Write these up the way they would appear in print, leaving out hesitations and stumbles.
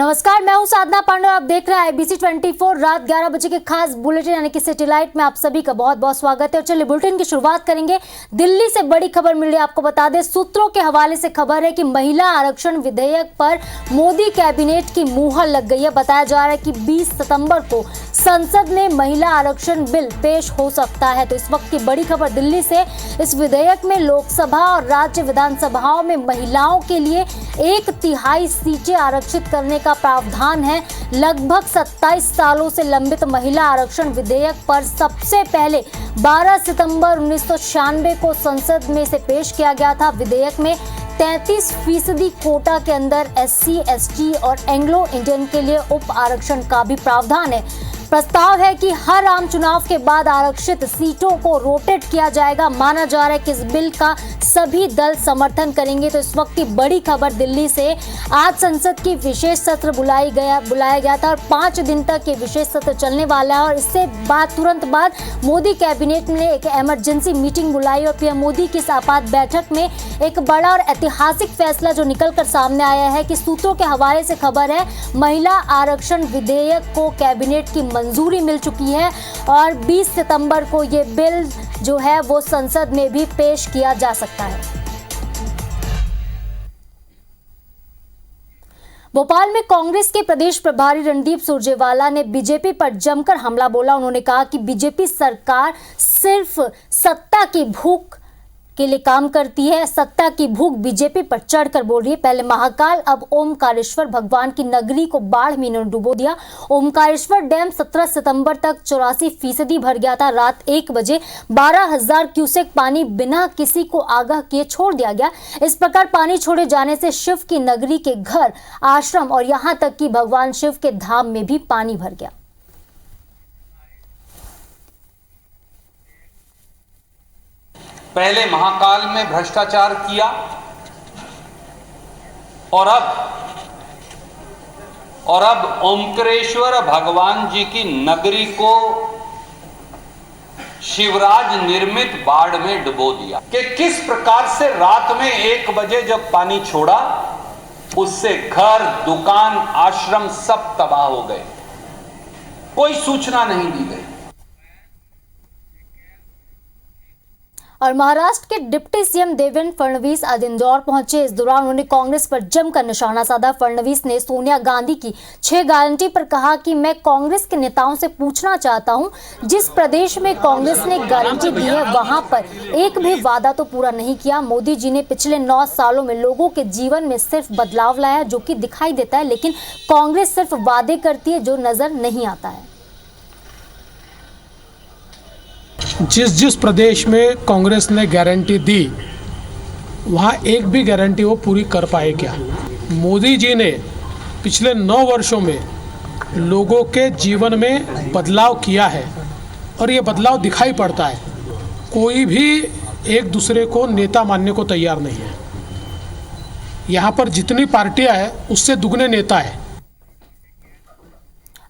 नमस्कार, मैं हूं साधना पांडे और आप देख रहे हैं आईबीसी 24 रात 11 बजे के खास बुलेटिन यानी कि सैटेलाइट में आप सभी का बहुत बहुत स्वागत है। और चलिए बुलेटिन की शुरुआत करेंगे। दिल्ली से बड़ी खबर मिल रही है, आपको बता दें, सूत्रों के हवाले से खबर है कि महिला आरक्षण विधेयक पर मोदी कैबिनेट की मुहर लग गई है। बताया जा रहा है कि 20 सितंबर को संसद में महिला आरक्षण बिल पेश हो सकता है। तो इस वक्त की बड़ी खबर दिल्ली से, इस विधेयक में लोकसभा और राज्य विधानसभाओं में महिलाओं के लिए 1/3 सीटें आरक्षित करने का प्रावधान है। लगभग 27 सालों से लंबित महिला आरक्षण विधेयक पर सबसे पहले 12 सितंबर 1996 को संसद में इसे पेश किया गया था। विधेयक में 33% कोटा के अंदर SC, ST और एंग्लो इंडियन के लिए उप आरक्षण का भी प्रावधान है। प्रस्ताव है कि हर आम चुनाव के बाद आरक्षित सीटों को रोटेट किया जाएगा। माना जा रहा है कि इस बिल का सभी दल समर्थन करेंगे। तो इस वक्त की बड़ी खबर दिल्ली से, आज संसद की विशेष सत्र बुलाया गया था और 5 दिन तक ये विशेष सत्र चलने वाला है। और इससे तुरंत बाद मोदी कैबिनेट ने एक इमरजेंसी मीटिंग बुलाई और पीएम मोदी की इस आपात बैठक में एक बड़ा और ऐतिहासिक फैसला जो निकलकर सामने आया है कि सूत्रों के हवाले से खबर है, महिला आरक्षण विधेयक को कैबिनेट की मंजूरी मिल चुकी है और 20 सितंबर को ये बिल जो है वो संसद में भी पेश किया जा सकता है। भोपाल में कांग्रेस के प्रदेश प्रभारी रणदीप सुरजेवाला ने बीजेपी पर जमकर हमला बोला। उन्होंने कहा कि बीजेपी सरकार सिर्फ सत्ता की भूख के लिए काम करती है। सत्ता की भूख बीजेपी पर चढ़कर बोल रही है। पहले महाकाल, अब ओमकारेश्वर भगवान की नगरी को बाढ़ में इन्होंने डुबो दिया। ओमकारेश्वर डैम 17 सितंबर तक 84% भर गया था। रात 1 बजे 12,000 क्यूसेक पानी बिना किसी को आगाह किए छोड़ दिया गया। इस प्रकार पानी छोड़े जाने से शिव की नगरी के घर, आश्रम और यहां तक कि भगवान शिव के धाम में भी पानी भर गया। पहले महाकाल में भ्रष्टाचार किया और अब ओमकारेश्वर भगवान जी की नगरी को शिवराज निर्मित बाढ़ में डुबो दिया। कि किस प्रकार से रात में 1 बजे जब पानी छोड़ा, उससे घर, दुकान, आश्रम सब तबाह हो गए। कोई सूचना नहीं दी गई। और महाराष्ट्र के डिप्टी सीएम देवेंद्र फडणवीस आज इंदौर पहुंचे। इस दौरान उन्होंने कांग्रेस पर जमकर निशाना साधा। फडणवीस ने सोनिया गांधी की 6 गारंटी पर कहा कि मैं कांग्रेस के नेताओं से पूछना चाहता हूं, जिस प्रदेश में कांग्रेस ने गारंटी दी है वहां पर एक भी वादा तो पूरा नहीं किया। मोदी जी ने पिछले 9 सालों में लोगों के जीवन में सिर्फ बदलाव लाया जो कि दिखाई देता है, लेकिन कांग्रेस सिर्फ वादे करती है जो नजर नहीं आता है। जिस प्रदेश में कांग्रेस ने गारंटी दी, वहाँ एक भी गारंटी वो पूरी कर पाए क्या? मोदी जी ने पिछले 9 वर्षों में लोगों के जीवन में बदलाव किया है और ये बदलाव दिखाई पड़ता है। कोई भी एक दूसरे को नेता मानने को तैयार नहीं है। यहाँ पर जितनी पार्टियाँ हैं उससे दुगने नेता है।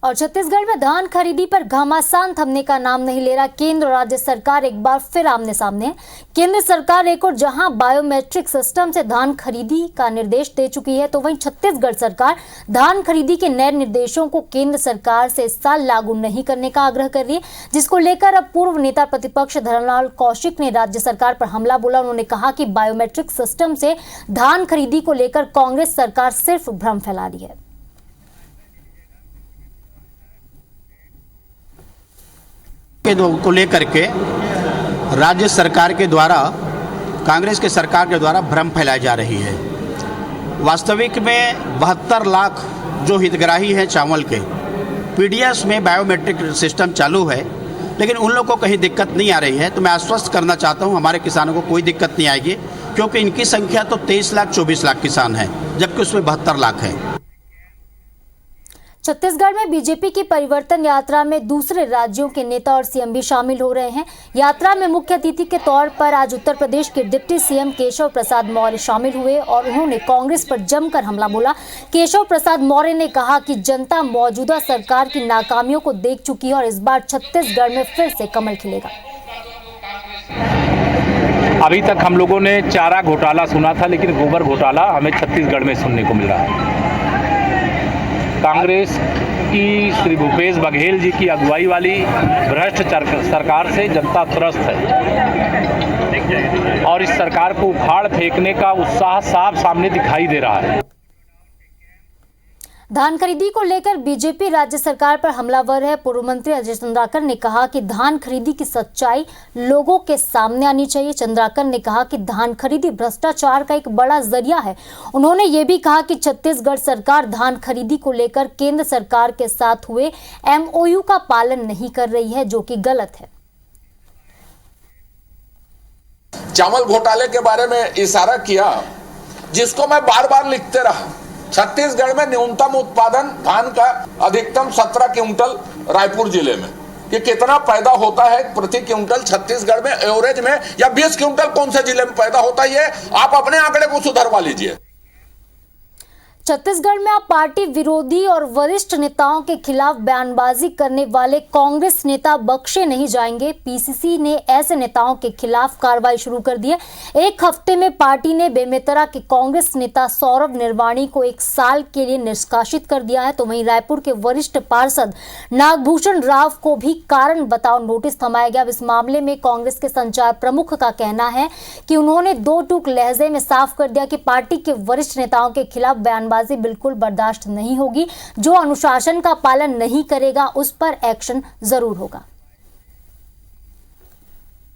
और छत्तीसगढ़ में धान खरीदी पर घमासान थमने का नाम नहीं ले रहा। केंद्र और राज्य सरकार एक बार फिर आमने सामने है। केंद्र सरकार एक और जहां बायोमेट्रिक सिस्टम से धान खरीदी का निर्देश दे चुकी है, तो वहीं छत्तीसगढ़ सरकार धान खरीदी के नए निर्देशों को केंद्र सरकार से इस साल लागू नहीं करने का आग्रह कर रही है, जिसको लेकर अब पूर्व नेता प्रतिपक्ष धरमलाल कौशिक ने राज्य सरकार पर हमला बोला। उन्होंने कहा कि बायोमेट्रिक सिस्टम से धान खरीदी को लेकर कांग्रेस सरकार सिर्फ भ्रम फैला रही है। को लेकर के राज्य सरकार के द्वारा, कांग्रेस के सरकार के द्वारा भ्रम फैलाई जा रही है। वास्तविक में 72 लाख जो हितग्राही हैं चावल के, पीडीएस में बायोमेट्रिक सिस्टम चालू है, लेकिन उन लोगों को कहीं दिक्कत नहीं आ रही है। तो मैं आश्वस्त करना चाहता हूं, हमारे किसानों को कोई दिक्कत नहीं आएगी, क्योंकि इनकी संख्या तो 23 लाख 24 लाख किसान है, जबकि उसमें 72 लाख है। छत्तीसगढ़ में बीजेपी की परिवर्तन यात्रा में दूसरे राज्यों के नेता और सीएम भी शामिल हो रहे हैं। यात्रा में मुख्य अतिथि के तौर पर आज उत्तर प्रदेश के डिप्टी सीएम केशव प्रसाद मौर्य शामिल हुए और उन्होंने कांग्रेस पर जमकर हमला बोला। केशव प्रसाद मौर्य ने कहा कि जनता मौजूदा सरकार की नाकामियों को देख चुकी है और इस बार छत्तीसगढ़ में फिर से कमल खिलेगा। अभी तक हम लोगों ने चारा घोटाला सुना था, लेकिन गोबर घोटाला हमें छत्तीसगढ़ में सुनने को मिल रहा है। कांग्रेस की श्री भूपेश बघेल जी की अगुवाई वाली भ्रष्ट सरकार से जनता त्रस्त है और इस सरकार को उखाड़ फेंकने का उत्साह साफ सामने दिखाई दे रहा है। धान खरीदी को लेकर बीजेपी राज्य सरकार पर हमलावर है। पूर्व मंत्री अजय चंद्राकर ने कहा कि धान खरीदी की सच्चाई लोगों के सामने आनी चाहिए। चंद्राकर ने कहा कि धान खरीदी भ्रष्टाचार का एक बड़ा जरिया है। उन्होंने ये भी कहा कि छत्तीसगढ़ सरकार धान खरीदी को लेकर केंद्र सरकार के साथ हुए MOU का पालन नहीं कर रही है, जो कि गलत है। चावल घोटाले के बारे में इशारा किया, जिसको मैं बार बार लिखते रहा। छत्तीसगढ़ में न्यूनतम उत्पादन धान का अधिकतम 17 क्विंटल रायपुर जिले में, ये कितना पैदा होता है प्रति क्विंटल छत्तीसगढ़ में एवरेज में, या 20 क्विंटल कौन से जिले में पैदा होता है, ये आप अपने आंकड़े को सुधरवा लीजिए। छत्तीसगढ़ में अब पार्टी विरोधी और वरिष्ठ नेताओं के खिलाफ बयानबाजी करने वाले कांग्रेस नेता बख्शे नहीं जाएंगे। PCC ने ऐसे नेताओं के खिलाफ कार्रवाई शुरू कर दी है। एक हफ्ते में पार्टी ने बेमेतरा के कांग्रेस नेता सौरभ निर्वाणी को 1 साल के लिए निष्कासित कर दिया है। तो वहीं रायपुर के वरिष्ठ पार्षद नागभूषण राव को भी कारण बताओ नोटिस थमाया गया। इस मामले में कांग्रेस के संचार प्रमुख का कहना है कि उन्होंने 2 टूक लहजे में साफ कर दिया कि पार्टी के वरिष्ठ नेताओं के खिलाफ बयानबाजी बिल्कुल बर्दाश्त नहीं होगी। जो अनुशासन का पालन नहीं करेगा उस पर एक्शन जरूर होगा।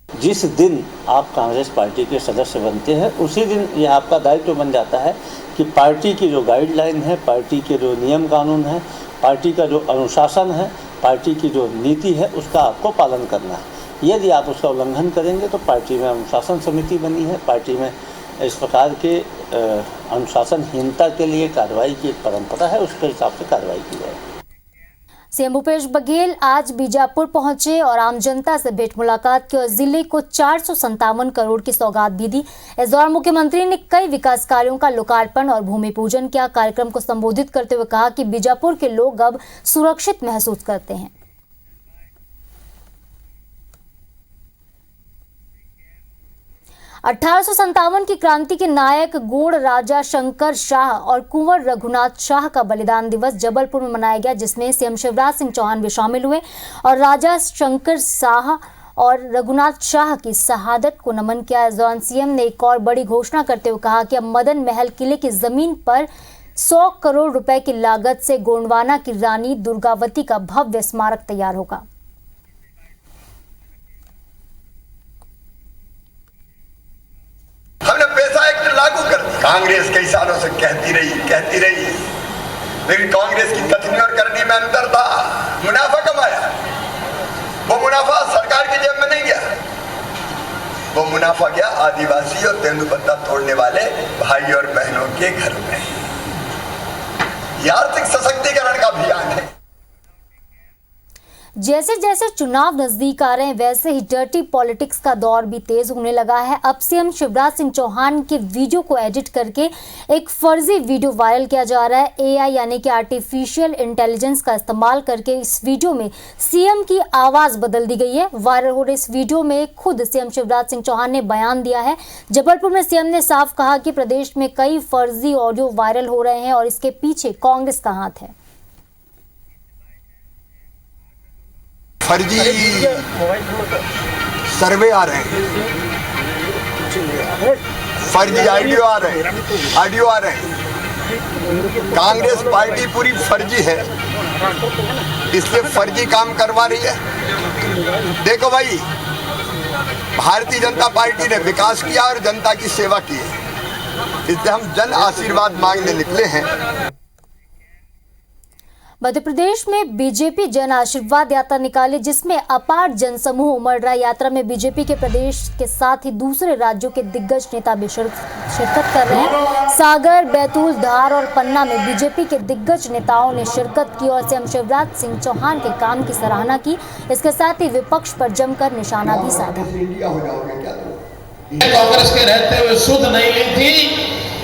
जिस दिन आप कांग्रेस पार्टी के सदस्य बनते हैं उसी दिन ये आपका दायित्व बन जाता है कि पार्टी की जो गाइडलाइन है, पार्टी के जो नियम कानून है, पार्टी का जो अनुशासन है, पार्टी की जो नीति है, उसका आपको पालन करना है। यदि आप उसका उल्लंघन करेंगे तो पार्टी में अनुशासन समिति बनी है, पार्टी में इस प्रकार के अनुशासनहीनता के लिए कार्रवाई की एक परंपरा है, उसके हिसाब से कार्रवाई की जाएगी। सीएम भूपेश बघेल आज बीजापुर पहुंचे और आम जनता से भेंट मुलाकात की और जिले को 457 करोड़ की सौगात भी दी। इस दौरान मुख्यमंत्री ने कई विकास कार्यों का लोकार्पण और भूमि पूजन किया। कार्यक्रम को संबोधित करते हुए कहा कि बीजापुर के लोग अब सुरक्षित महसूस करते हैं। 1857 की क्रांति के नायक गोंड राजा शंकर शाह और कुंवर रघुनाथ शाह का बलिदान दिवस जबलपुर में मनाया गया, जिसमें सीएम शिवराज सिंह चौहान भी शामिल हुए और राजा शंकर शाह और रघुनाथ शाह की शहादत को नमन किया। इस दौरान सीएम ने एक और बड़ी घोषणा करते हुए कहा कि अब मदन महल किले की जमीन पर 100 करोड़ रुपए की लागत से गोंडवाना की रानी दुर्गावती का भव्य स्मारक तैयार होगा। हमने पैसा एक्ट लागू कर दिया। कांग्रेस कई सालों से कहती रही, लेकिन कांग्रेस की कथनी और करनी में अंतर था। मुनाफा कमाया, वो मुनाफा सरकार की जेब में नहीं गया, वो मुनाफा गया आदिवासी और तेंदुपत्ता तोड़ने वाले भाई और बहनों के घर में। यह आर्थिक सशक्तिकरण का अभियान है। जैसे जैसे चुनाव नजदीक आ रहे हैं वैसे ही डर्टी पॉलिटिक्स का दौर भी तेज होने लगा है। अब सीएम शिवराज सिंह चौहान के वीडियो को एडिट करके एक फर्जी वीडियो वायरल किया जा रहा है। AI यानी कि आर्टिफिशियल इंटेलिजेंस का इस्तेमाल करके इस वीडियो में सीएम की आवाज बदल दी गई है। वायरल हो रहे इस वीडियो में खुद सीएम शिवराज सिंह चौहान ने बयान दिया है। जबलपुर में सीएम ने साफ कहा कि प्रदेश में कई फर्जी ऑडियो वायरल हो रहे हैं और इसके पीछे कांग्रेस का हाथ है। फर्जी सर्वे आ रहे हैं, फर्जी ऑडियो आ रहे हैं। कांग्रेस पार्टी पूरी फर्जी है, इसलिए फर्जी काम करवा रही है। देखो भाई, भारतीय जनता पार्टी ने विकास किया और जनता की सेवा की है, इसलिए हम जन आशीर्वाद मांगने निकले हैं। मध्य प्रदेश में बीजेपी जन आशीर्वाद यात्रा निकाली, जिसमें अपार जनसमूह उमड़ रहा है। यात्रा में बीजेपी के प्रदेश के साथ ही दूसरे राज्यों के दिग्गज नेता भी शिरकत कर रहे हैं। सागर, बैतूल, धार और पन्ना में बीजेपी के दिग्गज नेताओं ने शिरकत की और सीएम शिवराज सिंह चौहान के काम की सराहना की। इसके साथ ही विपक्ष पर जमकर निशाना भी साधा। कांग्रेस के रहते हुए सुध नहीं ली थी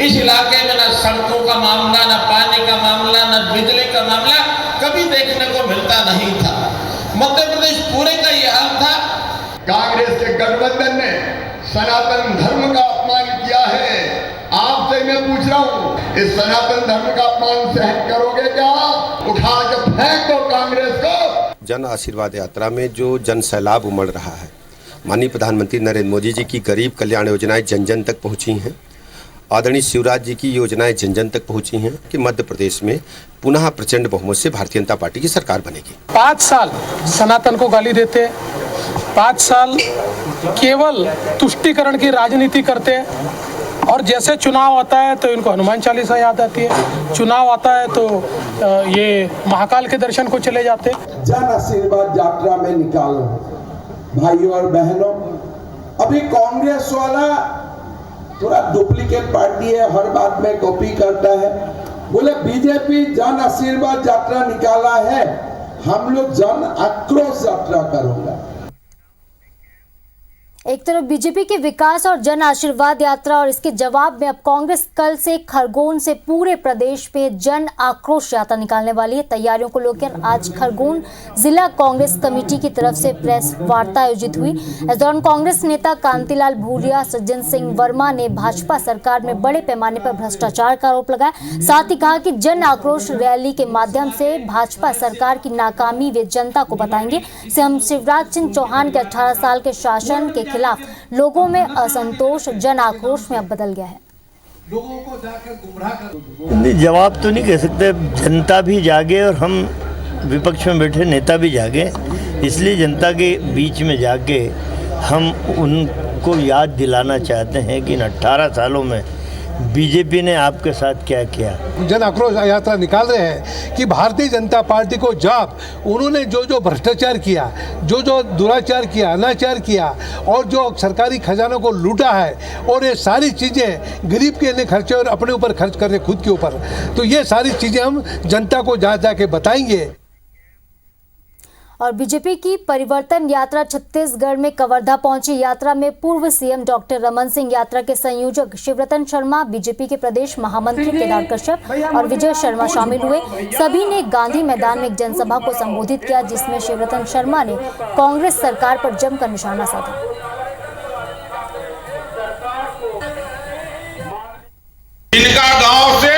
इस इलाके में, न सड़कों का मामला, न पानी का मामला, न बिजली का मामला कभी देखने को मिलता नहीं था। मध्य प्रदेश पूरे का यह हाल था। कांग्रेस के गठबंधन ने सनातन धर्म का अपमान किया है। आपसे मैं पूछ रहा हूँ, इस सनातन धर्म का अपमान सहन करोगे क्या? उठा के फेंक दो कांग्रेस को। जन आशीर्वाद यात्रा में जो जन सैलाब उमड़ रहा है, माननीय प्रधानमंत्री नरेंद्र मोदी जी की गरीब कल्याण योजनाएं जन जन तक पहुंची हैं। आदरणीय शिवराज जी की योजनाएं जन जन तक पहुंची हैं कि मध्य प्रदेश में पुनः प्रचंड बहुमत से भारतीय जनता पार्टी की सरकार बनेगी। 5 साल सनातन को गाली देते, 5 साल केवल तुष्टीकरण की राजनीति करते, और जैसे चुनाव आता है तो इनको हनुमान चालीसा याद आती है, चुनाव आता है तो ये महाकाल के दर्शन को चले जाते। जन आशीर्वाद यात्रा में निकालो भाइयों और बहनों। अभी कांग्रेस वाला थोड़ा डुप्लीकेट पार्टी है, हर बात में कॉपी करता है। बोले बीजेपी जन आशीर्वाद यात्रा निकाला है, हम लोग जन आक्रोश यात्रा करेंगे। एक तरफ बीजेपी के विकास और जन आशीर्वाद यात्रा, और इसके जवाब में अब कांग्रेस कल से खरगोन से पूरे प्रदेश में जन आक्रोश यात्रा निकालने वाली है। तैयारियों को लेकर आज खरगोन जिला कांग्रेस कमेटी की तरफ से प्रेस वार्ता आयोजित हुई। इस दौरान कांग्रेस नेता कांतिलाल भूरिया, सज्जन सिंह वर्मा ने भाजपा सरकार में बड़े पैमाने पर भ्रष्टाचार का आरोप लगाया। साथ ही कहा कि जन आक्रोश रैली के माध्यम से भाजपा सरकार की नाकामी वे जनता को बताएंगे। सीएम शिवराज सिंह चौहान के 18 साल के शासन के खिलाफ लोगों में असंतोष जन आक्रोश में अब बदल गया है। लोगों को जाकर गुमराह कर जवाब तो नहीं कह सकते, जनता भी जागे और हम विपक्ष में बैठे नेता भी जागे, इसलिए जनता के बीच में जाके हम उनको याद दिलाना चाहते हैं कि इन 18 सालों में बीजेपी ने आपके साथ क्या किया। जन आक्रोश यात्रा निकाल रहे हैं कि भारतीय जनता पार्टी को जब उन्होंने जो जो भ्रष्टाचार किया, जो जो दुराचार किया, अनाचार किया और जो सरकारी खजानों को लूटा है, और ये सारी चीज़ें गरीब के लिए खर्चे और अपने ऊपर खर्च कर रहे खुद के ऊपर, तो ये सारी चीज़ें हम जनता को जा जा के बताएंगे। और बीजेपी की परिवर्तन यात्रा छत्तीसगढ़ में कवर्धा पहुंची। यात्रा में पूर्व सीएम डॉक्टर रमन सिंह, यात्रा के संयोजक शिवरतन शर्मा, बीजेपी के प्रदेश महामंत्री केदार कश्यप और विजय शर्मा शामिल हुए। सभी ने गांधी मैदान में एक जनसभा को संबोधित किया, जिसमें शिवरतन शर्मा ने कांग्रेस सरकार पर जमकर निशाना साधा। इनका गांव से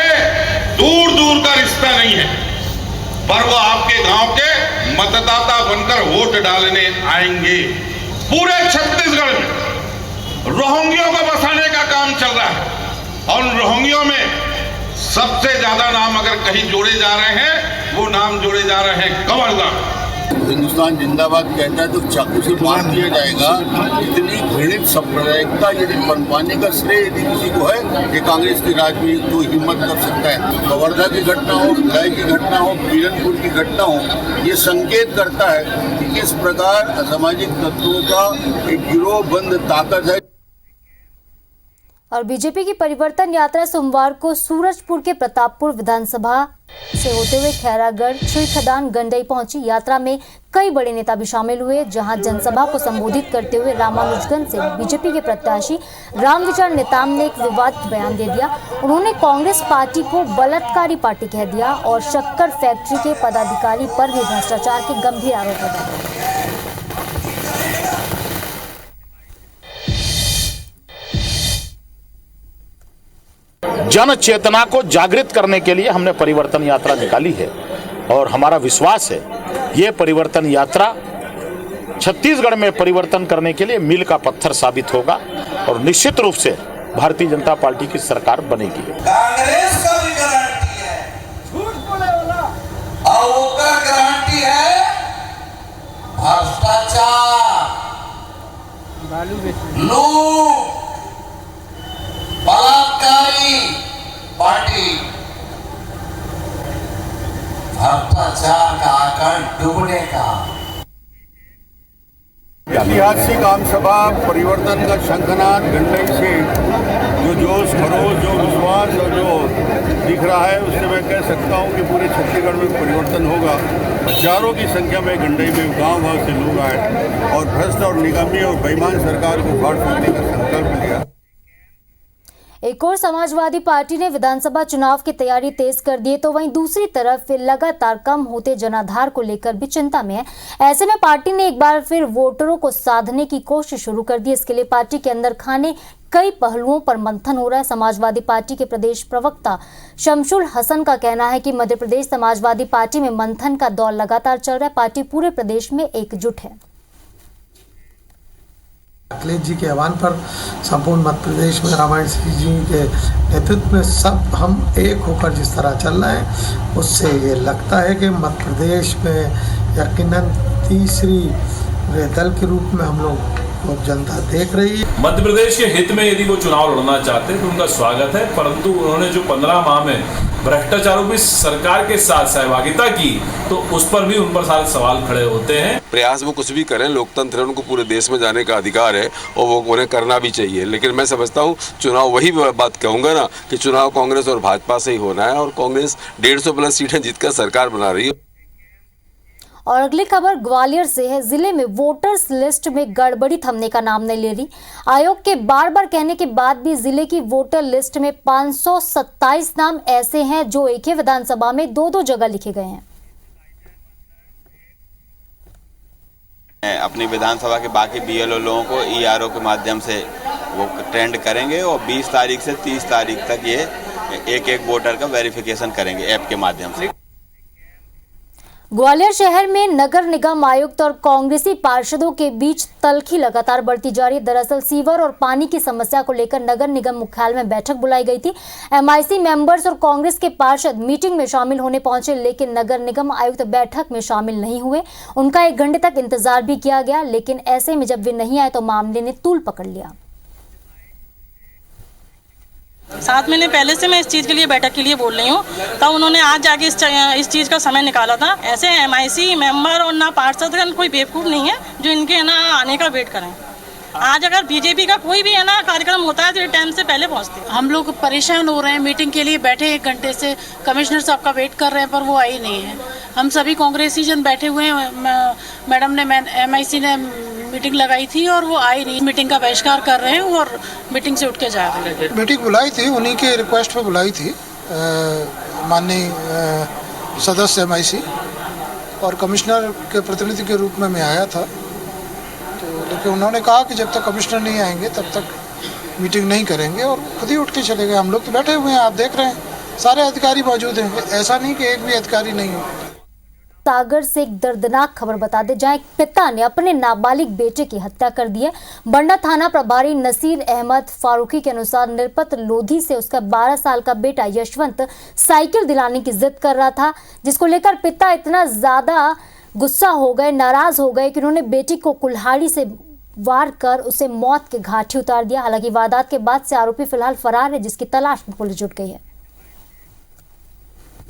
दूर दूर का रिश्ता नहीं है, पर वो आपके गांव के मतदाता बनकर वोट डालने आएंगे। पूरे छत्तीसगढ़ में रोहिंग्यों को बसाने का काम चल रहा है, और रोहिंग्यों में सबसे ज्यादा नाम अगर कहीं जोड़े जा रहे हैं, वो नाम जोड़े जा रहे हैं कवर्धा। हिंदुस्तान जिंदाबाद कहता है तो चाकू से मार दिया जाएगा। इतनी घृणित सांप्रदायिकता यदि पनपाने का श्रेय यदि किसी को है, ये कांग्रेस के राज में तो हिम्मत कर सकता है। कवर्धा की घटना हो, भिलाई की घटना हो, पीरनपुर की घटना हो, ये संकेत करता है कि किस प्रकार असामाजिक तत्वों का एक गिरोहबंद ताकत है। और बीजेपी की परिवर्तन यात्रा सोमवार को सूरजपुर के प्रतापपुर विधानसभा से होते हुए खैरागढ़, श्री खदान, गंडई पहुंची। यात्रा में कई बड़े नेता भी शामिल हुए, जहां जनसभा को संबोधित करते हुए रामानुजगंज से बीजेपी के प्रत्याशी रामविचार नेताम ने एक विवादित बयान दे दिया। उन्होंने कांग्रेस पार्टी को बलात्कारी पार्टी कह दिया और शक्कर फैक्ट्री के पदाधिकारी पर भी भ्रष्टाचार के गंभीर आरोप लगाए। जन चेतना को जागृत करने के लिए हमने परिवर्तन यात्रा निकाली है, और हमारा विश्वास है ये परिवर्तन यात्रा छत्तीसगढ़ में परिवर्तन करने के लिए मील का पत्थर साबित होगा, और निश्चित रूप से भारतीय जनता पार्टी की सरकार बनेगी। कांग्रेस का भी गारंटी है, झूठ बोले वाला, और वो का गारंटी है भ्रष्टाचार, लूट, बलात्कारी पार्टी, भ्रष्टाचार का आकर डूबने का। ऐतिहासिक आम सभा परिवर्तन का शंखनाद गंडई से जो जोश खरोश, जो विश्वास और जो दिख रहा है, उससे मैं कह सकता हूं कि पूरे छत्तीसगढ़ में परिवर्तन होगा। हजारों की संख्या में गंडई में गांव-गांव से लोग आए और भ्रष्ट और निगमी और बेईमान सरकार को फाड़ फेंकने का संकल्प लिया। एक और समाजवादी पार्टी ने विधानसभा चुनाव की तैयारी तेज कर दी है, तो वहीं दूसरी तरफ लगातार कम होते जनाधार को लेकर भी चिंता में है। ऐसे में पार्टी ने एक बार फिर वोटरों को साधने की कोशिश शुरू कर दी। इसके लिए पार्टी के अंदर खाने कई पहलुओं पर मंथन हो रहा है। समाजवादी पार्टी के प्रदेश प्रवक्ता शमशुल हसन का कहना है कि मध्य प्रदेश समाजवादी पार्टी में मंथन का दौर लगातार चल रहा है। पार्टी पूरे प्रदेश में एकजुट है। अखिलेश जी के आह्वान पर संपूर्ण मध्य प्रदेश में रामायण सिंह जी के नेतृत्व में सब हम एक होकर जिस तरह चल रहे हैं, उससे ये लगता है कि मध्य प्रदेश में यकीनन तीसरी दल के रूप में हम लोग जनता देख रही है। मध्य प्रदेश के हित में यदि वो चुनाव लड़ना चाहते हैं तो उनका स्वागत है, परंतु उन्होंने जो 15 माह में भ्रष्टाचारों की सरकार के साथ सहभागिता की तो उस पर भी उन पर सारे सवाल खड़े होते हैं। प्रयास वो कुछ भी करें, लोकतंत्र है, उनको पूरे देश में जाने का अधिकार है और वो उन्हें करना भी चाहिए। लेकिन मैं समझता हूँ चुनाव, वही बात कहूँगा ना कि चुनाव कांग्रेस और भाजपा से ही होना है और कांग्रेस 150 प्लस सीटें जीतकर सरकार बना रही है। और अगली खबर ग्वालियर से है। जिले में वोटर्स लिस्ट में गड़बड़ी थमने का नाम नहीं ले रही। आयोग के बार बार कहने के बाद भी जिले की वोटर लिस्ट में 527 नाम ऐसे हैं जो एक ही विधानसभा में दो जगह लिखे गए हैं। अपनी विधानसभा के बाकी बीएलओ लोगों को ईआरओ के माध्यम से वो ट्रेंड करेंगे और 20 तारीख से 30 तारीख तक ये एक वोटर का वेरिफिकेशन करेंगे ऐप के माध्यम से। ग्वालियर शहर में नगर निगम आयुक्त और कांग्रेसी पार्षदों के बीच तल्खी लगातार बढ़ती जा रही है। दरअसल सीवर और पानी की समस्या को लेकर नगर निगम मुख्यालय में बैठक बुलाई गई थी। एमआईसी मेंबर्स और कांग्रेस के पार्षद मीटिंग में शामिल होने पहुंचे, लेकिन नगर निगम आयुक्त बैठक में शामिल नहीं हुए। उनका 1 घंटे तक इंतजार भी किया गया, लेकिन ऐसे में जब वे नहीं आए तो मामले ने तूल पकड़ लिया। 7 महीने पहले से मैं इस चीज़ के लिए बैठक के लिए बोल रही हूँ, तब उन्होंने आज जाके इस चीज़ का समय निकाला था। ऐसे एमआईसी मेंबर और ना पार्षद कोई बेवकूफ़ नहीं है जो इनके है ना आने का वेट करें। आज अगर बीजेपी का कोई भी है ना कार्यक्रम होता है तो टाइम से पहले पहुँचते हैं। हम लोग परेशान हो रहे हैं, मीटिंग के लिए बैठे 1 घंटे से, कमिश्नर साहब का वेट कर रहे हैं पर वो आई नहीं है। हम सभी कांग्रेसी जन बैठे हुए हैं। मैडम ने एमआईसी ने मीटिंग लगाई थी और वो आई नहीं। मीटिंग का बहिष्कार कर रहे हैं और मीटिंग से उठ के जा रहे हैं। मीटिंग बुलाई थी, उन्हीं के रिक्वेस्ट पे बुलाई थी माननीय सदस्य एमआईसी, और कमिश्नर के प्रतिनिधि के रूप में मैं आया था। तो लेकिन उन्होंने कहा कि जब तक कमिश्नर नहीं आएंगे तब तक मीटिंग नहीं करेंगे, और खुद ही उठ के चले गए। हम लोग तो बैठे हुए हैं, आप देख रहे हैं, सारे अधिकारी मौजूद हैं। ऐसा नहीं कि एक भी अधिकारी नहीं हो। सागर से एक दर्दनाक खबर बता दे, जहां एक पिता ने अपने नाबालिग बेटे की हत्या कर दी है। बंडा थाना प्रभारी नसीर अहमद फारूकी के अनुसार निरपत लोधी से उसका 12 साल का बेटा यशवंत साइकिल दिलाने की जिद कर रहा था, जिसको लेकर पिता इतना ज्यादा गुस्सा हो गए, नाराज हो गए कि उन्होंने बेटी को कुल्हाड़ी से वार कर उसे मौत के घाटी उतार दिया। हालांकि वारदात के बाद से आरोपी फिलहाल फरार है, जिसकी तलाश में पुलिस जुट गई है।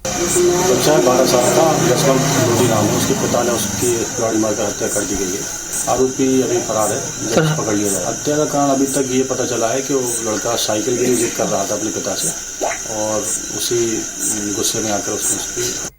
बच्चा 12 साल का यशवंत लोधी नाम है, उसके पिता ने उसकी गाड़ी मारकर हत्या कर दी गई है। आरोपी अभी फरार है, जल्द पकड़ लिया जाए। हत्या का कारण अभी तक ये पता चला है कि वो लड़का साइकिल के लिए जिद कर रहा था अपने पिता से, और उसी गुस्से में आकर उसने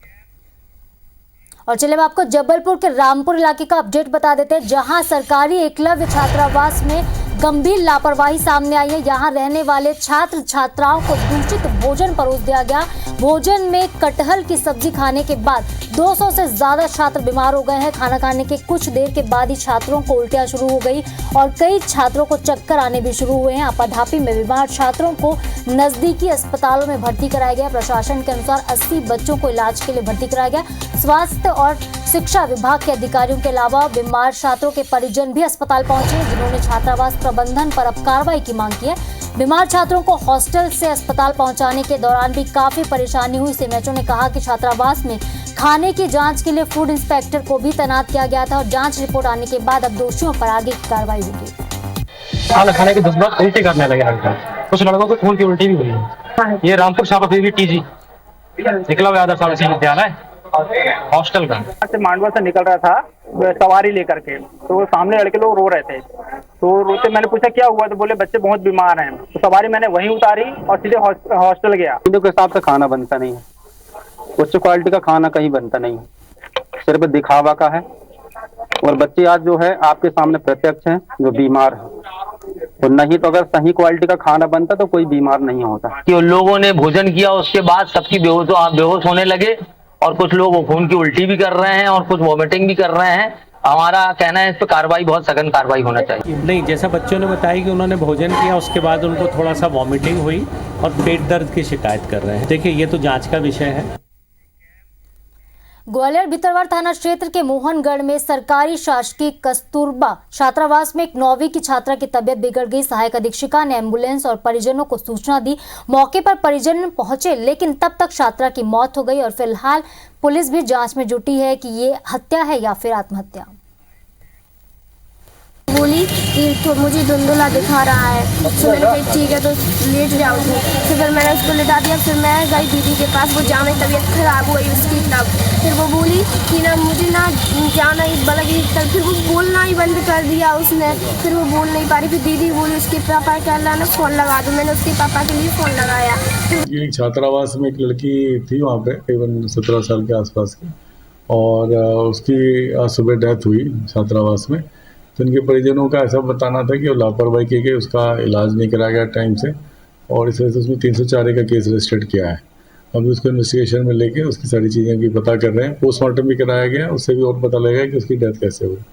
और चलिए अब आपको जबलपुर के रामपुर इलाके का अपडेट बता देते हैं, जहां सरकारी एकलव्य छात्रावास में गंभीर लापरवाही सामने आई है। यहां रहने वाले छात्र छात्राओं को दूषित भोजन परोस दिया गया। भोजन में कटहल की सब्जी खाने के बाद 200 से ज्यादा छात्र बीमार हो गए हैं। खाना खाने के कुछ देर के बाद ही छात्रों को उल्टियां शुरू हो गई और कई छात्रों को चक्कर आने भी शुरू हुए हैं। आपाधापी में बीमार छात्रों को नजदीकी अस्पतालों में भर्ती कराया गया। प्रशासन के अनुसार 80 बच्चों को इलाज के लिए भर्ती कराया गया। स्वास्थ्य और शिक्षा विभाग के अधिकारियों के अलावा बीमार छात्रों के परिजन भी अस्पताल पहुंचे, जिन्होंने छात्रावास प्रबंधन पर अब कार्रवाई की मांग की है। बीमार छात्रों को हॉस्टल से अस्पताल पहुंचाने के दौरान भी काफी परेशानी हुई। सीएमएचओ ने कहा कि छात्रावास में खाने की जांच के लिए फूड इंस्पेक्टर को भी तैनात किया गया था और जांच रिपोर्ट आने के बाद अब दोषियों पर आगे की कार्रवाई होगी। खाना खाने के 10 बार उल्टी करने लगे लड़का, कुछ लड़कों को खून की उल्टी भी हुई है। ये रामपुर शाहपुर टीजी निकला हुआ आदर्श आवासीय विद्यालय हॉस्टल का से मांडवा से निकल रहा था सवारी लेकर के, तो सामने लड़के लोग रो रहे थे। तो रोते मैंने पूछा क्या हुआ, तो बोले बच्चे बहुत बीमार हैं। तो सवारी मैंने वहीं उतारी और सीधे हॉस्टल गया। के हिसाब से खाना बनता नहीं है, उच्च क्वालिटी का खाना कहीं बनता नहीं है, सिर्फ दिखावा का है। और बच्चे आज जो है आपके सामने प्रत्यक्ष हैं जो बीमार है, और नहीं तो अगर सही क्वालिटी का खाना बनता तो कोई बीमार नहीं होता। कि लोगों ने भोजन किया, उसके बाद सबकी बेहोश होने लगे और कुछ लोग खून की उल्टी भी कर रहे हैं और कुछ वॉमिटिंग भी कर रहे हैं। हमारा कहना है इस पर कार्रवाई, बहुत सघन कार्रवाई होना चाहिए। नहीं, जैसा बच्चों ने बताया कि उन्होंने भोजन किया, उसके बाद उनको थोड़ा सा वॉमिटिंग हुई और पेट दर्द की शिकायत कर रहे हैं। देखिए, ये तो जांच का विषय है। ग्वालियर भितरवाड़ थाना क्षेत्र के मोहनगढ़ में सरकारी शासकीय कस्तूरबा छात्रावास में एक 9वीं की छात्रा की तबीयत बिगड़ गई। सहायक अधीक्षिका ने एम्बुलेंस और परिजनों को सूचना दी। मौके पर परिजन पहुंचे, लेकिन तब तक छात्रा की मौत हो गई और फिलहाल पुलिस भी जांच में जुटी है कि ये हत्या है या फिर आत्महत्या। बोली कि तो मुझे धुंधला दिखा रहा है, तो मैंने कहा ठीक है तो लेट जाओ। तो फिर मैंने उसको लेटा दिया। फिर मैं गई दीदी के पास, वो जाने तबीयत खराब हुई उसकी तब। फिर वो बोली कि ना मुझे ना जाना ही लगी, तब फिर वो बोलना ही बंद कर दिया उसने। फिर वो बोल नहीं पा रही। फिर दीदी बोली उसके पापा के अल्लाह ने फ़ोन लगा दो। मैंने उसके पापा के लिए फ़ोन लगाया। ये छात्रावास में एक लड़की थी वहाँ पे, करीबन 17 साल के आसपास की, और उसकी आज सुबह डेथ हुई छात्रावास में। तो इनके परिजनों का ऐसा बताना था कि वो लापरवाही की गई, उसका इलाज नहीं कराया गया टाइम से, और इस वजह से उसमें 304 का केस रजिस्टर्ड किया है। अभी उसको इन्वेस्टिगेशन में लेके उसकी सारी चीज़ें की पता कर रहे हैं। पोस्टमार्टम भी कराया गया, उससे भी और पता लगेगा कि उसकी डेथ कैसे हुई।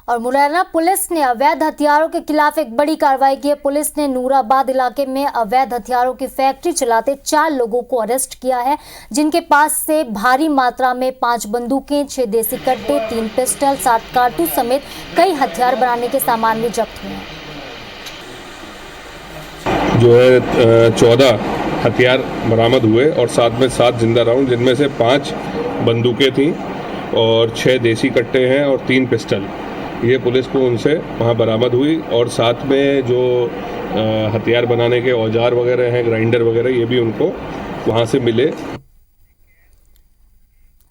और मुरैना पुलिस ने अवैध हथियारों के खिलाफ एक बड़ी कार्रवाई की है। पुलिस ने नूराबाद इलाके में अवैध हथियारों की फैक्ट्री चलाते 4 लोगों को अरेस्ट किया है, जिनके पास से भारी मात्रा में 5 बंदूकें, 6 देसी कट्टे, 3 पिस्टल, 7 कारतूस समेत कई हथियार बनाने के सामान भी जब्त हुए हैं। जो है 14 हथियार बरामद हुए और साथ में 7 जिंदा राउंड, जिनमें से 5 बंदूकें थीं और 6 देसी कट्टे हैं और 3 पिस्टल। ये पुलिस को उनसे वहाँ बरामद हुई, और साथ में जो हथियार बनाने के औजार वगैरह हैं, ग्राइंडर वगैरह, ये भी उनको वहाँ से मिले।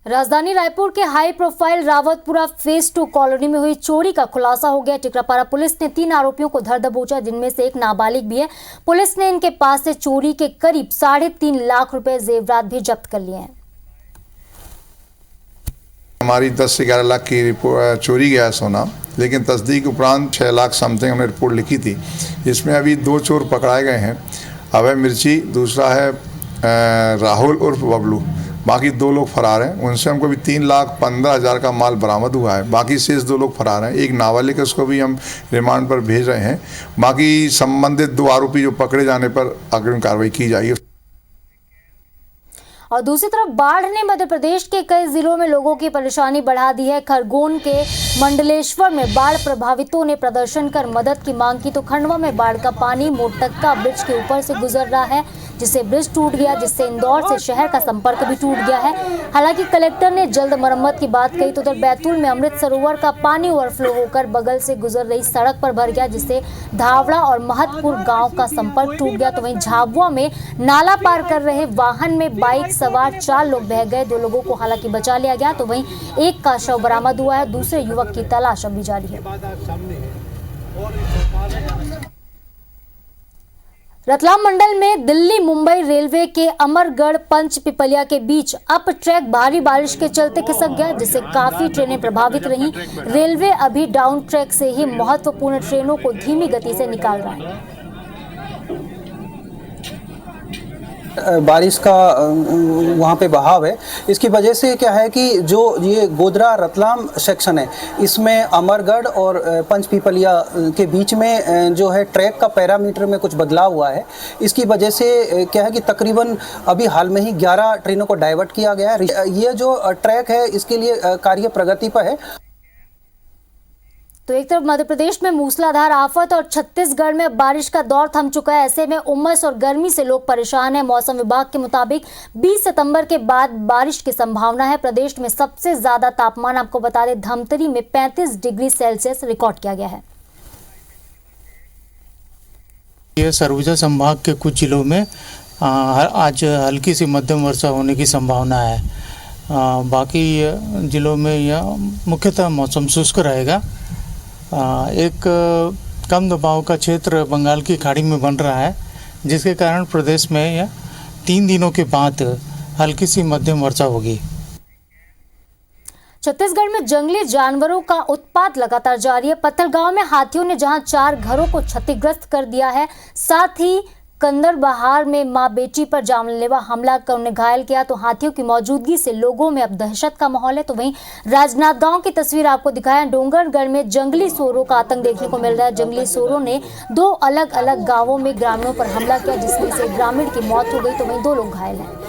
राजधानी रायपुर के high profile Rawatpura phase 2 colony में हुई चोरी का खुलासा हो गया। टिकरापारा पुलिस ने 3 आरोपियों को धर दबोचा, जिनमें से एक नाबालिग भी है। पुलिस ने इनके पास से चोरी के करीब 3.5 लाख रुपए जेवरात भी जब्त कर लिए हैं। हमारी 10 से 11 लाख की चोरी गया सोना, लेकिन तस्दीक उपरांत 6 लाख समथिंग हमने रिपोर्ट लिखी थी। इसमें अभी 2 चोर पकड़ाए गए हैं, अभय मिर्ची, दूसरा है राहुल उर्फ बबलू। बाकी 2 लोग फरार हैं। उनसे हमको भी 3,15,000 का माल बरामद हुआ है। बाकी शेष 2 लोग फरार हैं। एक नाबालिग है, उसको भी हम रिमांड पर भेज रहे हैं। बाकी संबंधित 2 आरोपी जो पकड़े जाने पर अग्रिम कार्रवाई की जाएगी। और दूसरी तरफ बाढ़ ने मध्य प्रदेश के कई जिलों में लोगों की परेशानी बढ़ा दी है। खरगोन के मंडलेश्वर में बाढ़ प्रभावितों ने प्रदर्शन कर मदद की मांग की, तो खंडवा में बाढ़ का पानी मोटक्का ब्रिज के ऊपर से गुजर रहा है, जिससे ब्रिज टूट गया, जिससे इंदौर से शहर का संपर्क भी टूट गया है। हालांकि कलेक्टर ने जल्द मरम्मत की बात कही। तो उधर बैतूल में अमृत सरोवर का पानी ओवरफ्लो होकर बगल से गुजर रही सड़क पर भर गया, जिससे धावड़ा और महतपुर गांव का संपर्क टूट गया। तो वहीं झाबुआ में नाला पार कर रहे वाहन में बाइक सवार 4 लोग बह गए। 2 लोगों को हालांकि बचा लिया गया, तो वहीं एक का शव बरामद हुआ है। दूसरे युवक की तलाश अभी जारी है। रतलाम मंडल में दिल्ली मुंबई रेलवे के अमरगढ़ पंच पिपलिया के बीच अप ट्रैक भारी बारिश के चलते खिसक गया, जिससे काफी ट्रेनें प्रभावित रहीं। रेलवे अभी डाउन ट्रैक से ही महत्वपूर्ण ट्रेनों को धीमी गति से निकाल रहा है। बारिश का वहाँ पे बहाव है। इसकी वजह से क्या है कि जो ये गोधरा रतलाम सेक्शन है, इसमें अमरगढ़ और पंचपीपलिया के बीच में जो है ट्रैक का पैरामीटर में कुछ बदलाव हुआ है। इसकी वजह से क्या है कि तकरीबन अभी हाल में ही 11 ट्रेनों को डाइवर्ट किया गया है। ये जो ट्रैक है इसके लिए कार्य प्रगति पर है। तो एक तरफ मध्य प्रदेश में मूसलाधार आफत और छत्तीसगढ़ में बारिश का दौर थम चुका है। ऐसे में उमस और गर्मी से लोग परेशान हैं। मौसम विभाग के मुताबिक 20 सितंबर के बाद बारिश की संभावना है। प्रदेश में सबसे ज्यादा तापमान आपको बता दें धमतरी में 35 डिग्री सेल्सियस रिकॉर्ड किया गया है। यह सरगुजा संभाग के कुछ जिलों में आज हल्की सी मध्यम वर्षा होने की संभावना है। बाकी जिलों में यह मुख्यतः मौसम शुष्क रहेगा। एक कम दबाव का क्षेत्र बंगाल की खाड़ी में बन रहा है, जिसके कारण प्रदेश में यह 3 दिनों के बाद हल्की सी मध्यम वर्षा होगी। छत्तीसगढ़ में जंगली जानवरों का उत्पात लगातार जारी है। पत्थलगांव में हाथियों ने जहां 4 घरों को क्षतिग्रस्त कर दिया है, साथ ही कंदर बहार में मां बेटी पर जानलेवा हमला कर उन्हें घायल किया, तो हाथियों की मौजूदगी से लोगों में अब दहशत का माहौल है। तो वहीं राजनांदगांव की तस्वीर आपको दिखाया, डोंगरगढ़ में जंगली सूरों का आतंक देखने को मिल रहा है। जंगली सूरों ने 2 अलग अलग गांवों में ग्रामीणों पर हमला किया, जिसमें से ग्रामीण की मौत हो गई, तो वहीं 2 लोग घायल हैं।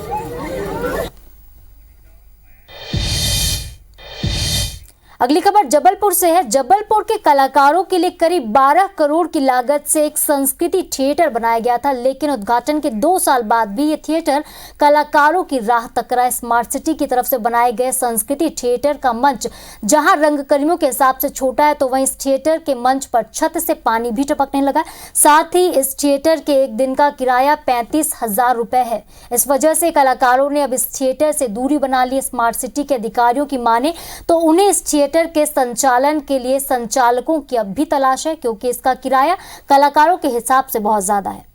अगली खबर जबलपुर से है। जबलपुर के कलाकारों के लिए करीब 12 करोड़ की लागत से एक संस्कृति थिएटर बनाया गया था, लेकिन उद्घाटन के 2 साल बाद भी ये थिएटर कलाकारों की राह तकरा। स्मार्ट सिटी की तरफ से बनाए गए संस्कृति थिएटर का मंच जहां रंगकर्मियों के हिसाब से छोटा है, तो वहीं इस थिएटर के मंच पर छत से पानी भी टपकने लगा। साथ ही इस थिएटर के एक दिन का किराया 35,000 रुपए है। इस वजह से कलाकारों ने अब इस थिएटर से दूरी बना ली। स्मार्ट सिटी के अधिकारियों की माने तो उन्हें इस थिएटर के संचालन के लिए संचालकों की अब भी तलाश है, क्योंकि इसका किराया कलाकारों के हिसाब से बहुत ज्यादा है।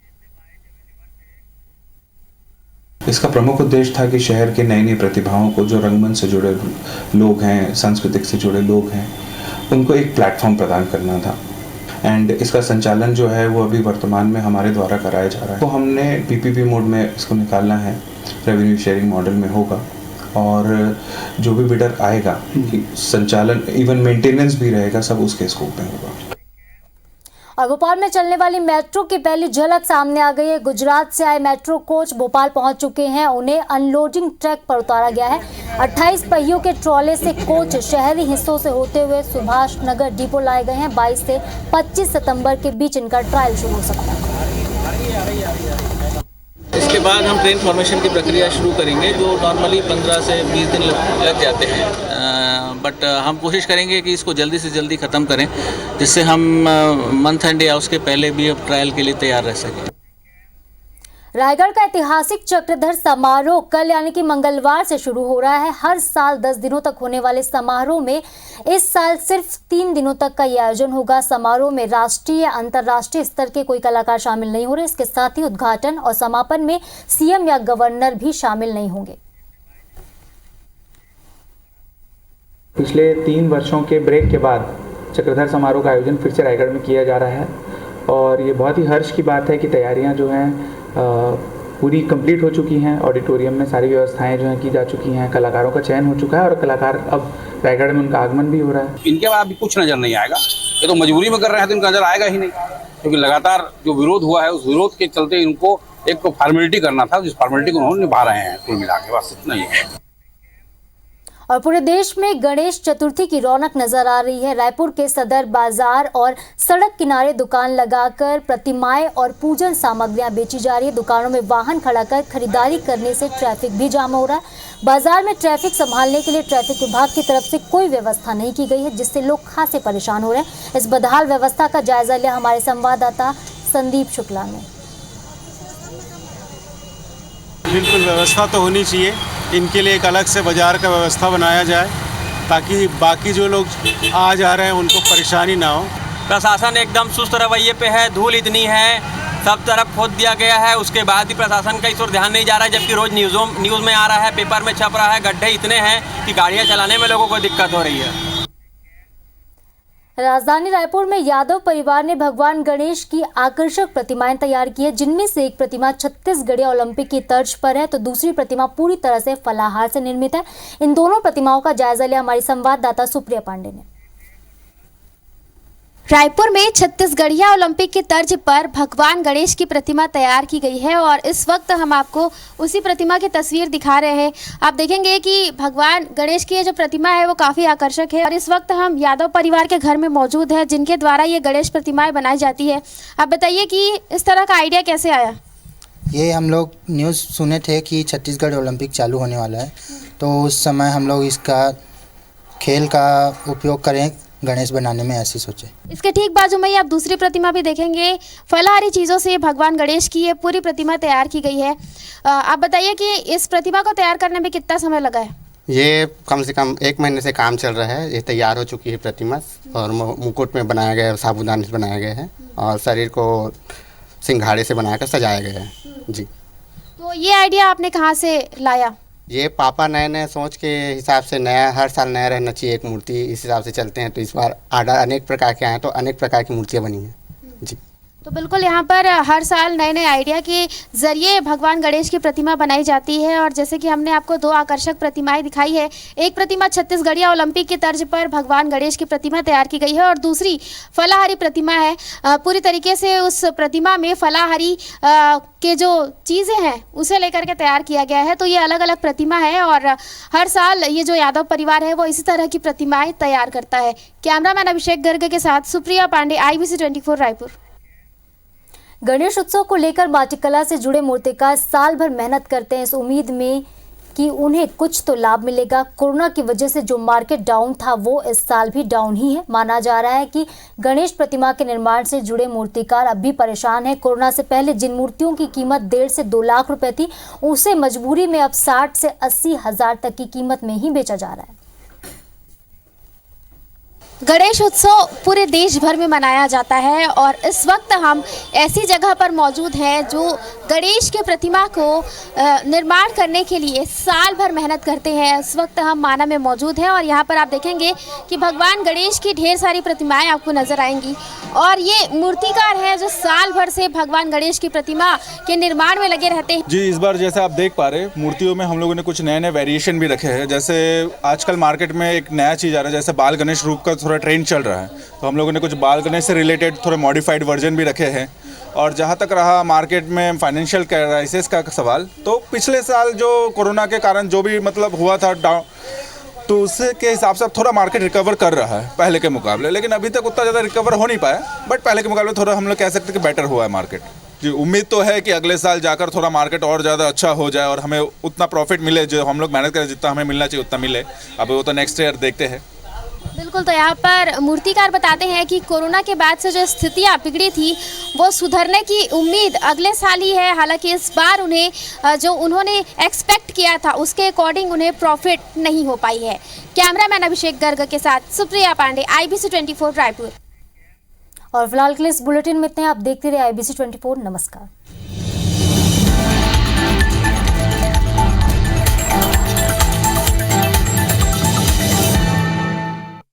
इसका प्रमुख उद्देश्य था कि शहर के नई नई प्रतिभाओं को, जो रंगमंच से जुड़े लोग हैं, सांस्कृतिक से जुड़े लोग हैं, उनको एक प्लेटफॉर्म प्रदान करना था। एंड इसका संचालन जो है वो अभी वर्तमान में हमारे द्वारा कराया जा रहा है। तो हमने पीपीपी मोड में इसको निकालना है, रेवेन्यू शेयरिंग मॉडल में होगा, और जो भी बिडर आएगा, संचालन इवन मेंटेनेंस भी रहेगा, सब उसके स्कोप में होगा। और भोपाल में चलने वाली मेट्रो की पहली झलक सामने आ गई है। गुजरात से आए मेट्रो कोच भोपाल पहुंच चुके हैं। उन्हें अनलोडिंग ट्रैक पर उतारा गया है। 28 पहियों के ट्रॉले से कोच शहरी हिस्सों से होते हुए सुभाष नगर डिपो लाए गए हैं। 22 से 25 सितंबर के बीच इनका ट्रायल शुरू हो सकता है। इसके बाद हम ट्रेन फॉर्मेशन की प्रक्रिया शुरू करेंगे, जो नॉर्मली 15 से 20 दिन लग जाते हैं, बट हम कोशिश करेंगे कि इसको जल्दी से जल्दी ख़त्म करें, जिससे हम मंथ एंड या उसके पहले भी अब ट्रायल के लिए तैयार रह सकें। रायगढ़ का ऐतिहासिक चक्रधर समारोह कल यानी कि मंगलवार से शुरू हो रहा है। हर साल 10 दिनों तक होने वाले समारोह में इस साल सिर्फ 3 दिनों तक का ये आयोजन होगा। समारोह में राष्ट्रीय या अंतर्राष्ट्रीय स्तर के कोई कलाकार शामिल नहीं हो रहे। इसके साथ ही उद्घाटन और समापन में सीएम या गवर्नर भी शामिल नहीं होंगे। पिछले 3 वर्षों के ब्रेक के बाद चक्रधर समारोह का आयोजन फिर से रायगढ़ में किया जा रहा है, और ये बहुत ही हर्ष की बात है कि तैयारियां जो हैं पूरी कंप्लीट हो चुकी हैं। ऑडिटोरियम में सारी व्यवस्थाएं जो हैं की जा चुकी हैं, कलाकारों का चयन हो चुका है, और कलाकार अब रायगढ़ में उनका आगमन भी हो रहा है। इनके बाद अभी कुछ नज़र नहीं आएगा, ये तो मजबूरी में कर रहे हैं, तो इनका नज़र आएगा ही नहीं, क्योंकि लगातार जो विरोध हुआ है उस विरोध के चलते इनको एक तो फॉर्मेलिटी करना था, जिस फॉर्मेलिटी को उन्होंने निभा रहे हैं कुल मिला के, बस इतना ही है। और पूरे देश में गणेश चतुर्थी की रौनक नजर आ रही है। रायपुर के सदर बाजार और सड़क किनारे दुकान लगाकर प्रतिमाएं और पूजन सामग्रियां बेची जा रही है। दुकानों में वाहन खड़ा कर खरीदारी करने से ट्रैफिक भी जाम हो रहा है। बाजार में ट्रैफिक संभालने के लिए ट्रैफिक विभाग की तरफ से कोई व्यवस्था नहीं की गई है, जिससे लोग खासे परेशान हो रहे हैं। इस बदहाल व्यवस्था का जायजा लिया हमारे संवाददाता संदीप शुक्ला ने। बिल्कुल व्यवस्था तो होनी चाहिए, इनके लिए एक अलग से बाजार का व्यवस्था बनाया जाए, ताकि बाकी जो लोग आ जा रहे हैं उनको परेशानी ना हो। प्रशासन एकदम सुस्त रवैये पे है, धूल इतनी है, सब तरफ खोद दिया गया है, उसके बाद भी प्रशासन का इस ओर ध्यान नहीं जा रहा है, जबकि रोज न्यूज़ में आ रहा है, पेपर में छप रहा है, गड्ढे इतने हैं कि गाड़ियाँ चलाने में लोगों को दिक्कत हो रही है। राजधानी रायपुर में यादव परिवार ने भगवान गणेश की आकर्षक प्रतिमाएं तैयार की है, जिनमें से एक प्रतिमा छत्तीसगढ़िया ओलंपिक की तर्ज पर है, तो दूसरी प्रतिमा पूरी तरह से फलाहार से निर्मित है। इन दोनों प्रतिमाओं का जायजा लिया हमारी संवाददाता सुप्रिया पांडे ने। रायपुर में छत्तीसगढ़िया ओलंपिक की तर्ज पर भगवान गणेश की प्रतिमा तैयार की गई है, और इस वक्त हम आपको उसी प्रतिमा की तस्वीर दिखा रहे हैं। आप देखेंगे कि भगवान गणेश की ये जो प्रतिमा है वो काफ़ी आकर्षक है, और इस वक्त हम यादव परिवार के घर में मौजूद है, जिनके द्वारा ये गणेश प्रतिमाएं बनाई जाती है। आप बताइए कि इस तरह का आइडिया कैसे आया? ये हम लोग न्यूज़ सुने थे कि छत्तीसगढ़ ओलंपिक चालू होने वाला है, तो उस समय हम लोग इसका खेल का उपयोग करें गणेश बनाने में, ऐसे सोचे। इसके ठीक बाजू में ही आप दूसरी प्रतिमा भी देखेंगे। फलाहारी चीज़ों से भगवान गणेश की ये पूरी प्रतिमा तैयार की गई है। आप बताइए कि इस प्रतिमा को तैयार करने में कितना समय लगा है? ये कम से कम 1 महीने से काम चल रहा है। ये तैयार हो चुकी है प्रतिमा, और मुकुट में बनाया गया है, साबूदाने से बनाया गया है, और शरीर को सिंघाड़े से बनाकर सजाया गया है जी। तो ये आइडिया आपने कहाँ से लाया? ये पापा नए सोच के हिसाब से नया, हर साल नया रहना चाहिए एक मूर्ति, इस हिसाब से चलते हैं। तो इस बार आर्डर अनेक प्रकार के आए, तो अनेक प्रकार की मूर्तियाँ बनी हैं जी। तो बिल्कुल यहाँ पर हर साल नए नए आइडिया के जरिए भगवान गणेश की प्रतिमा बनाई जाती है और जैसे कि हमने आपको दो आकर्षक प्रतिमाएं दिखाई है। एक प्रतिमा छत्तीसगढ़िया ओलंपिक की तर्ज पर भगवान गणेश की प्रतिमा तैयार की गई है और दूसरी फलाहारी प्रतिमा है। पूरी तरीके से उस प्रतिमा में फलाहारी के जो चीज़ें हैं उसे लेकर के तैयार किया गया है। तो ये अलग अलग प्रतिमा है और हर साल ये जो यादव परिवार है वो इसी तरह की प्रतिमाएं तैयार करता है। कैमरामैन अभिषेक गर्ग के साथ सुप्रिया पांडे, IBC 24 रायपुर। गणेश उत्सव को लेकर माटीकला से जुड़े मूर्तिकार साल भर मेहनत करते हैं इस उम्मीद में कि उन्हें कुछ तो लाभ मिलेगा। कोरोना की वजह से जो मार्केट डाउन था वो इस साल भी डाउन ही है। माना जा रहा है कि गणेश प्रतिमा के निर्माण से जुड़े मूर्तिकार अब भी परेशान हैं। कोरोना से पहले जिन मूर्तियों की कीमत 1.5 से 2 लाख रुपए थी उसे मजबूरी में अब 60 से 80 हजार तक की कीमत में ही बेचा जा रहा है। गणेश उत्सव पूरे देश भर में मनाया जाता है और इस वक्त हम ऐसी जगह पर मौजूद हैं जो गणेश के प्रतिमा को निर्माण करने के लिए साल भर मेहनत करते हैं। इस वक्त हम माना में मौजूद हैं और यहाँ पर आप देखेंगे कि भगवान गणेश की ढेर सारी प्रतिमाएं आपको नजर आएंगी और ये मूर्तिकार हैं जो साल भर से भगवान गणेश की प्रतिमा के निर्माण में लगे रहते हैं। जी, इस बार जैसे आप देख पा रहे हैं मूर्तियों में हम लोगों ने कुछ नए नए वेरिएशन भी रखे हैं। जैसे आजकल मार्केट में एक नया चीज़ आ रहा है, जैसे बाल गणेश रूप का थोड़ा ट्रेंड चल रहा है, तो हम लोगों ने कुछ बाल गणेश से रिलेटेड थोड़े मॉडिफाइड वर्जन भी रखे हैं। और जहाँ तक रहा मार्केट में फाइनेंशियल क्राइसिस का सवाल, तो पिछले साल जो कोरोना के कारण जो भी मतलब हुआ था डाउन, तो उसके के हिसाब से अब थोड़ा मार्केट रिकवर कर रहा है पहले के मुकाबले, लेकिन अभी तक उतना ज़्यादा रिकवर हो नहीं पाया। बट पहले के मुकाबले थोड़ा हम लोग कह सकते हैं कि बेटर हुआ है मार्केट। जी, उम्मीद तो है कि अगले साल जाकर थोड़ा मार्केट और ज़्यादा अच्छा हो जाए और हमें उतना प्रॉफिट मिले जो हम लोग मेहनत करें, जितना हमें मिलना चाहिए उतना मिले। अब वो तो नेक्स्ट ईयर देखते हैं। बिल्कुल, तो यहाँ पर मूर्तिकार बताते हैं कि कोरोना के बाद से जो स्थितियाँ बिगड़ी थी वो सुधरने की उम्मीद अगले साल ही है। हालांकि इस बार उन्हें जो उन्होंने एक्सपेक्ट किया था उसके अकॉर्डिंग उन्हें प्रॉफिट नहीं हो पाई है। कैमरामैन अभिषेक गर्ग के साथ सुप्रिया पांडे, IBC 24 रायपुर। और फिलहाल के लिए इस बुलेटिन में इतने। आप देखते रहिए IBC 24। नमस्कार।